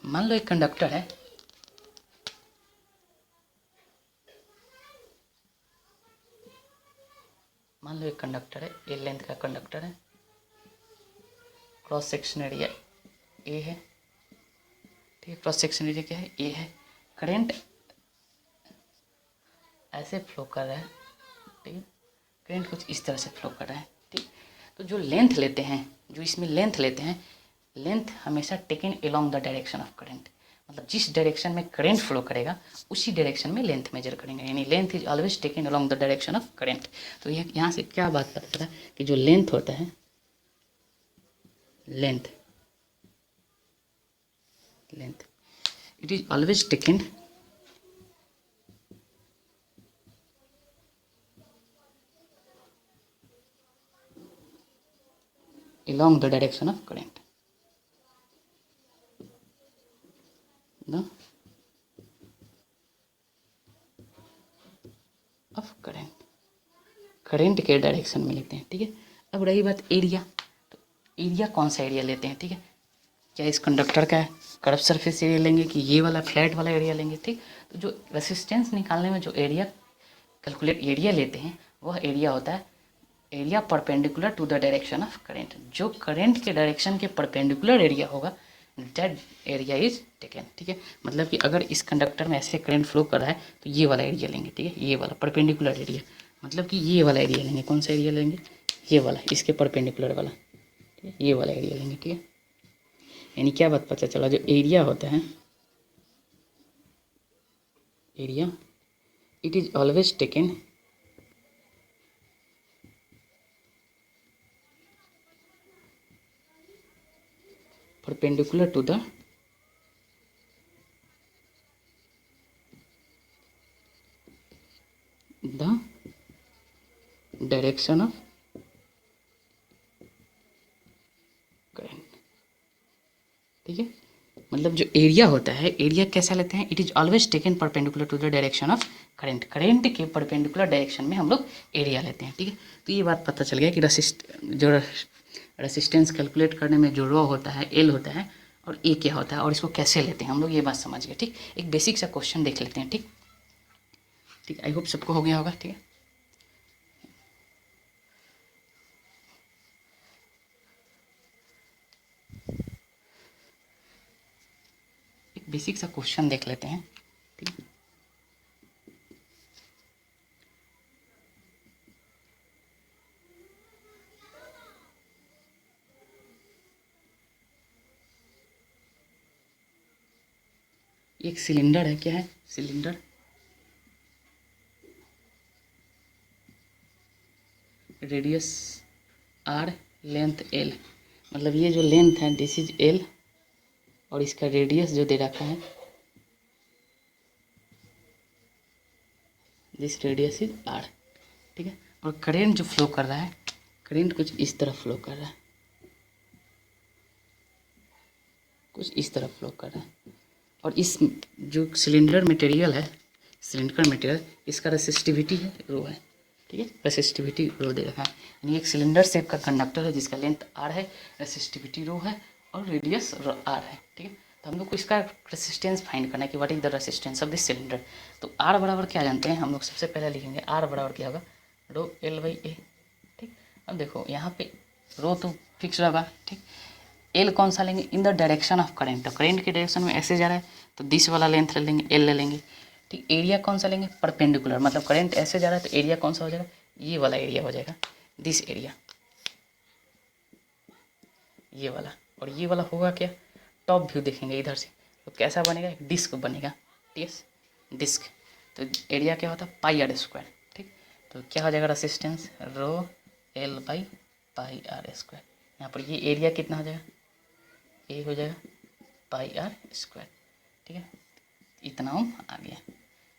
मान लो एक कंडक्टर है, मान लो एक कंडक्टर है, ए लेंथ का कंडक्टर है, क्रॉस सेक्शन एरिया ए है। ठीक है, क्रॉस सेक्शन एरिया क्या है, ए है। करंट ऐसे फ्लो कर रहा है। ठीक है, करंट कुछ इस तरह से फ्लो कर रहा है। ठीक, तो जो लेंथ लेते हैं, जो इसमें लेंथ लेते हैं, लेंथ हमेशा taken along the direction of current. मतलब जिस डायरेक्शन में करंट फ्लो करेगा उसी डायरेक्शन में लेंथ मेजर करेंगे, यानी length is always taken along the direction of current. तो यह यहाँ से क्या बात करता है कि जो लेंथ होता है, length it is always taken along the direction of current, the of current, current के डायरेक्शन में लेते हैं। ठीक है, अब रही बात एरिया, तो एरिया कौन सा एरिया लेते हैं। ठीक है, क्या इस कंडक्टर का कर्व सरफेस एरिया लेंगे कि ये वाला फ्लैट वाला एरिया लेंगे। ठीक, तो जो रेसिस्टेंस निकालने में जो एरिया कैलकुलेट एरिया लेते हैं वह एरिया होता है area perpendicular to the direction of current. जो करंट के डायरेक्शन के परपेंडिकुलर एरिया होगा दैट एरिया इज टेकन। ठीक है, मतलब कि अगर इस कंडक्टर में ऐसे करंट फ्लो कर रहा है तो ये वाला एरिया लेंगे। ठीक है, ये वाला परपेंडिकुलर एरिया, मतलब कि ये वाला एरिया लेंगे। कौन सा एरिया लेंगे, ये वाला, इसके परपेंडिकुलर वाला। ठीक है, ये वाला एरिया लेंगे। ठीक है, यानी क्या बात पता चला, जो एरिया होता है, area it is always taken perpendicular to the direction of current। ठीक है, मतलब जो एरिया होता है, एरिया कैसा लेते हैं, it is always taken perpendicular to the direction of current. Current के परपेंडिकुलर डायरेक्शन में हम लोग एरिया लेते हैं। ठीक है, तो ये बात पता चल गया कि जो रेसिस्टेंस कैलकुलेट करने में जो रो होता है, एल होता है, और ए क्या होता है, और इसको कैसे लेते हैं हम लोग, ये बात समझ गए। ठीक, एक बेसिक सा क्वेश्चन देख लेते हैं। ठीक ठीक, आई होप सबको हो गया होगा। ठीक है, एक बेसिक सा क्वेश्चन देख लेते हैं। ठीक, एक सिलेंडर है, क्या है, cylinder, radius r, length l. मतलब ये जो लेंथ है दिस इज एल, और इसका रेडियस जो दे रखा है दिस रेडियस इज आर। ठीक है, और करंट जो फ्लो कर रहा है, करंट कुछ इस तरह फ्लो कर रहा है, कुछ इस तरह फ्लो कर रहा है। और इस जो सिलेंडर मटेरियल है, सिलेंडर मटेरियल, इसका रेसिस्टिविटी है रो है, ठीक है, रेसिस्टिविटी रो दे रखा है। यानी एक सिलेंडर शेप का कंडक्टर है जिसका लेंथ आर है, रेसिस्टिविटी रो है और रेडियस आर है, ठीक है। तो हम लोग को इसका रेसिस्टेंस फाइंड करना है कि what is the resistance of this cylinder. तो आर बराबर क्या जानते हैं हम लोग, सबसे पहले लिखेंगे आर बराबर क्या होगा, रो एल बाई ए, ठीक। अब देखो यहाँ पे रो तो फिक्स होगा, ठीक। एल कौन सा लेंगे, in the direction of current, तो करेंट के डायरेक्शन में ऐसे जा रहा है तो दिस वाला लेंथ ले लेंगे, एल ले लेंगे, ठीक। एरिया कौन सा लेंगे, परपेंडिकुलर, मतलब करंट ऐसे जा रहा है तो एरिया कौन सा हो जाएगा, ये वाला एरिया हो जाएगा, दिस एरिया, ये वाला। और ये वाला होगा क्या, टॉप व्यू देखेंगे इधर से तो कैसा बनेगा, एक डिस्क बनेगा, ठीक है, डिस्क। तो एरिया क्या होता है, पाई आर स्क्वायर, ठीक। तो क्या हो जाएगा resistance, rho L by pi r square. यहाँ पर ये एरिया कितना हो जाएगा, ए हो जाएगा पाई आर स्क्वायर, ठीक है। इतना ओम आ गया,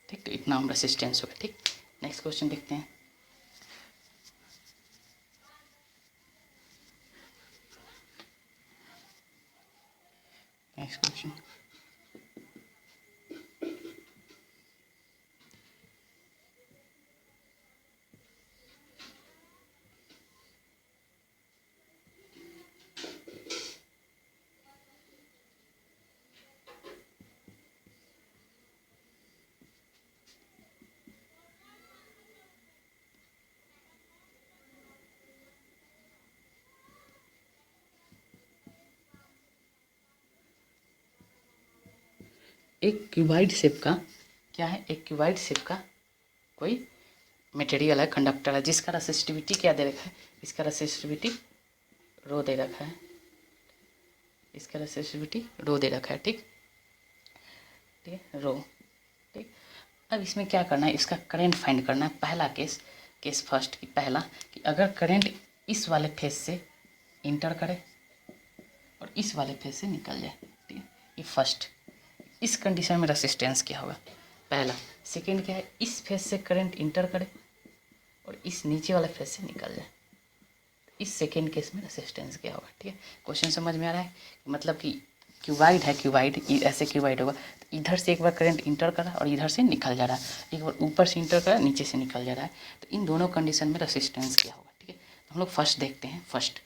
ठीक। तो इतना ओम रेसिस्टेंस होगा, ठीक। नेक्स्ट क्वेश्चन देखते हैं। नेक्स्ट क्वेश्चन, एक क्यूबाइड शेप का क्या है, एक क्यूबाइड शेप का कोई मटेरियल है, कंडक्टर है, जिसका रेसिस्टिविटी क्या दे रखा है, इसका रेसिस्टिविटी रो दे रखा है, इसका रेसिस्टिविटी रो दे रखा है, ठीक, ठीक है, रो, ठीक। अब इसमें क्या करना है, इसका करंट फाइंड करना है। पहला केस फर्स्ट की पहला कि अगर करंट इस वाले फेज से इंटर करे और इस वाले फेज से निकल जाए, ठीक है, ये फर्स्ट। इस कंडीशन में रेसिस्टेंस क्या होगा, पहला। सेकेंड क्या है, इस फेज से करंट इंटर करे और इस नीचे वाले फेज से निकल जाए, इस सेकेंड केस में रेसिस्टेंस क्या होगा, ठीक है। क्वेश्चन समझ में आ रहा है, मतलब कि क्यूबाइड है, क्यूबाइड ऐसे क्यूबाइड होगा तो इधर से एक बार करंट इंटर कर रहा है और इधर से निकल जा रहा है, एक बार ऊपर से इंटर कर रहा है, नीचे से निकल जा रहा है, तो इन दोनों कंडीशन में रेसिस्टेंस क्या होगा, ठीक है। तो हम लोग फर्स्ट देखते हैं, फर्स्ट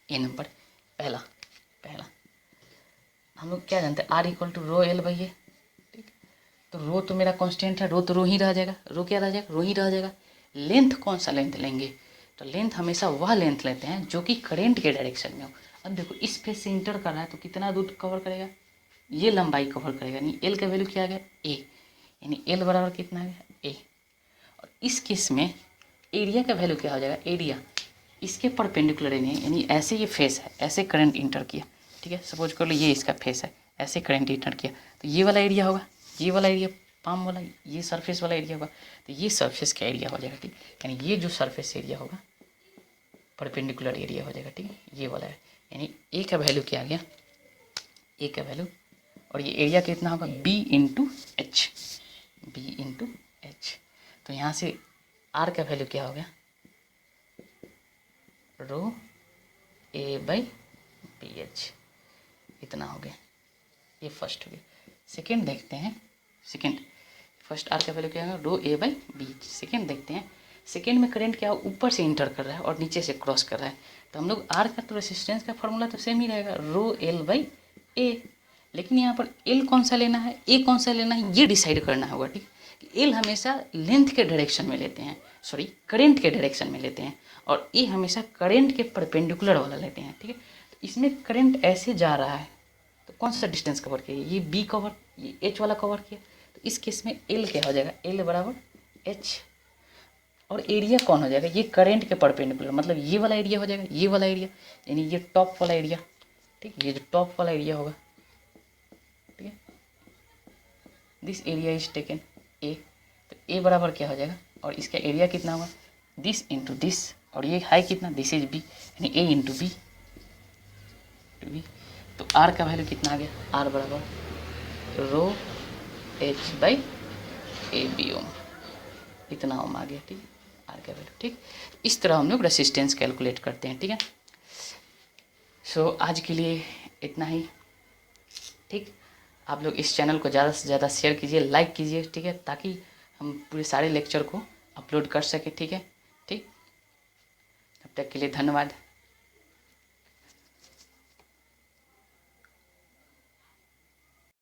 ए नंबर, पहला पहला हम लोग क्या जानते हैं, R equal to rho L by A, ठीक। तो रो तो मेरा कांस्टेंट है, रो तो रो ही रह जाएगा, रो क्या रह जाएगा, रो ही रह जाएगा। लेंथ कौन सा लेंथ लेंगे, तो लेंथ हमेशा वह लेंथ लेते हैं जो कि करेंट के डायरेक्शन में हो। अब देखो इस फेज से इंटर कर रहा है तो कितना दूर कवर करेगा, ये लंबाई कवर करेगा, यानी एल का वैल्यू क्या आ गया, ए, यानी एल बराबर कितना आ गया, ए। और इस केस में एरिया का वैल्यू क्या हो जाएगा, एरिया इसके परपेंडिकुलर यानी ऐसे ये फेस है, ऐसे करंट इंटर किया, ठीक है, सपोज कर लो ये इसका फेस है, ऐसे करंट इंटर किया तो ये वाला एरिया होगा, ये वाला एरिया पाम वाला, ये सरफेस वाला एरिया होगा, तो ये सरफेस का एरिया हो जाएगा, ठीक। यानी ये जो सरफेस एरिया होगा परपेंडिकुलर एरिया हो जाएगा, ठीक है, ये वाला है। यानी ए का वैल्यू क्या आ गया, ए का वैल्यू, और ये एरिया कितना होगा, b into h, b into h. तो यहाँ से आर का वैल्यू क्या हो गया, rho a by b h, इतना हो गया, ये फर्स्ट हो गया। सेकेंड देखते हैं, सेकेंड, फर्स्ट आर का वैल्यू क्या है, रो ए बाई बी। सेकेंड देखते हैं, सेकेंड में करंट क्या ऊपर से इंटर कर रहा है और नीचे से क्रॉस कर रहा है, तो हम लोग आर का तो रेसिस्टेंस का फॉर्मूला तो सेम ही रहेगा, रो एल बाई ए। लेकिन यहाँ पर एल कौन सा लेना है, ए कौन सा लेना है, ये डिसाइड करना होगा, ठीक। कि एल हमेशा लेंथ के डायरेक्शन में लेते हैं, सॉरी करेंट के डायरेक्शन में लेते हैं, और ए हमेशा करेंट के परपेंडिकुलर वाला लेते हैं, ठीक है। तो इसमें करंट ऐसे जा रहा है तो कौन सा डिस्टेंस कवर किया, ये बी कवर, ये एच वाला कवर किया, तो इस केस में एल क्या हो जाएगा, एल बराबर एच। और एरिया कौन हो जाएगा, ये करंट के परपेंडिकुलर, मतलब ये वाला एरिया हो जाएगा, ये वाला एरिया, यानी ये टॉप वाला एरिया, ठीक, ये जो टॉप वाला एरिया होगा, ठीक है, this area is taken a. तो ए बराबर क्या हो जाएगा, और इसका एरिया कितना होगा, दिस इंटू दिस, और ये हाई कितना, दिस इज बी, यानी ए इंटू बी, बी। तो आर का वैल्यू कितना आ गया, आर बराबर रो एच बाई ए बी ओम, इतना ओम आ गया, ठीक है, आर का वैल्यू, ठीक। इस तरह हम लोग रेसिस्टेंस कैलकुलेट करते हैं, ठीक है। सो आज के लिए इतना ही, ठीक। आप लोग इस चैनल को ज़्यादा से ज़्यादा शेयर कीजिए, लाइक कीजिए, ठीक है, ताकि हम पूरे सारे लेक्चर को अपलोड कर सकें। ठीक है, ठीक, तब तक के लिए धन्यवाद।